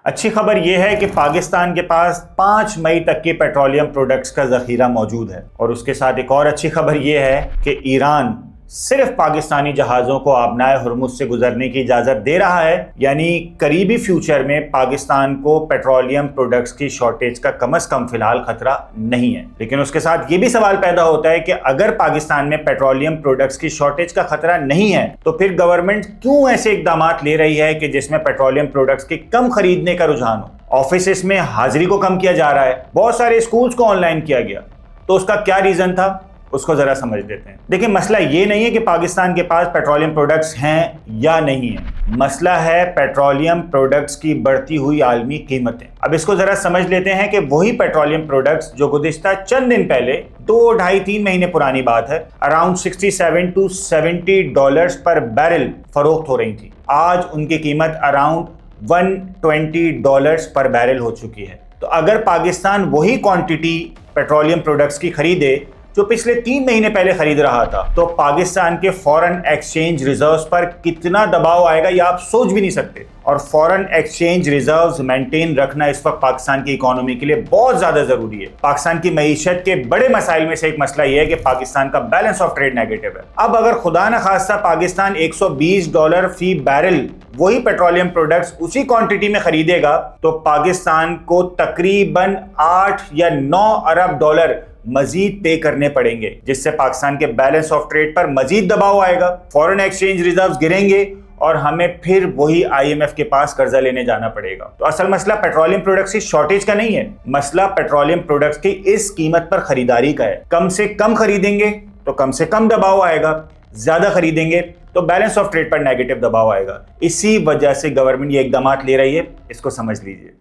अच्छी खबर यह है कि पाकिस्तान के पास 5 मई तक के पेट्रोलियम प्रोडक्ट्स का जखीरा मौजूद है। और उसके साथ एक और अच्छी खबर यह है कि ईरान सिर्फ पाकिस्तानी जहाज़ों को आबनाए हुर्मुज से गुजरने की इजाज़त दे रहा है, यानी करीबी फ्यूचर में पाकिस्तान को पेट्रोलियम प्रोडक्ट्स की शॉर्टेज का कम से कम फिलहाल खतरा नहीं है। लेकिन उसके साथ ये भी सवाल पैदा होता है कि अगर पाकिस्तान में पेट्रोलियम प्रोडक्ट्स की शॉर्टेज का खतरा नहीं है तो फिर गवर्नमेंट क्यों ऐसे इकदाम ले रही है कि जिसमें पेट्रोलियम प्रोडक्ट्स की कम खरीदने का रुझान हो। ऑफिस में हाजिरी को कम किया जा रहा है, बहुत सारे स्कूल्स को ऑनलाइन किया गया, तो उसका क्या रीजन था उसको जरा समझ लेते हैं। देखिए, मसला ये नहीं है कि पाकिस्तान के पास पेट्रोलियम प्रोडक्ट्स हैं या नहीं है, मसला है पेट्रोलियम प्रोडक्ट्स की बढ़ती हुई आलमी कीमतें। अब इसको जरा समझ लेते हैं कि वही पेट्रोलियम प्रोडक्ट्स जो गुज़िश्ता चंद दिन पहले 2, ढाई, 3 महीने पुरानी बात है, अराउंड $67 to $70 पर बैरल फरोख्त हो रही थी, आज उनकी कीमत अराउंड $120 पर बैरल हो चुकी है। तो अगर पाकिस्तान वही क्वांटिटी पेट्रोलियम प्रोडक्ट्स की खरीदे जो पिछले 3 महीने पहले खरीद रहा था, तो पाकिस्तान के फॉरेन एक्सचेंज रिजर्व्स पर कितना दबाव आएगा ये आप सोच भी नहीं सकते। और फॉरेन एक्सचेंज रिजर्व्स मेंटेन रखना इस वक्त पाकिस्तान की इकोनॉमी के लिए बहुत ज्यादा जरूरी है। पाकिस्तान की मईशत के बड़े मसाइल में से एक मसला यह है कि पाकिस्तान का बैलेंस ऑफ ट्रेड नेगेटिव है। अब अगर खुदा न खास्ता पाकिस्तान $120 फी बैरल वही पेट्रोलियम प्रोडक्ट्स उसी क्वांटिटी में खरीदेगा तो पाकिस्तान को तकरीबन 8 या 9 अरब डॉलर मजीद पे करने पड़ेंगे, जिससे पाकिस्तान के बैलेंस ऑफ ट्रेड पर मजीद दबाव आएगा, फॉरेन एक्सचेंज रिजर्व्स गिरेंगे और हमें फिर वही IMF के पास कर्जा लेने जाना पड़ेगा। तो असल मसला पेट्रोलियम प्रोडक्ट्स की शॉर्टेज का नहीं है, मसला पेट्रोलियम प्रोडक्ट्स की इस कीमत पर खरीदारी का है। कम से कम खरीदेंगे तो कम से कम दबाव आएगा, ज्यादा खरीदेंगे तो बैलेंस ऑफ ट्रेड पर नेगेटिव दबाव आएगा। इसी वजह से गवर्नमेंट ये इकदाम ले रही है, इसको समझ लीजिए।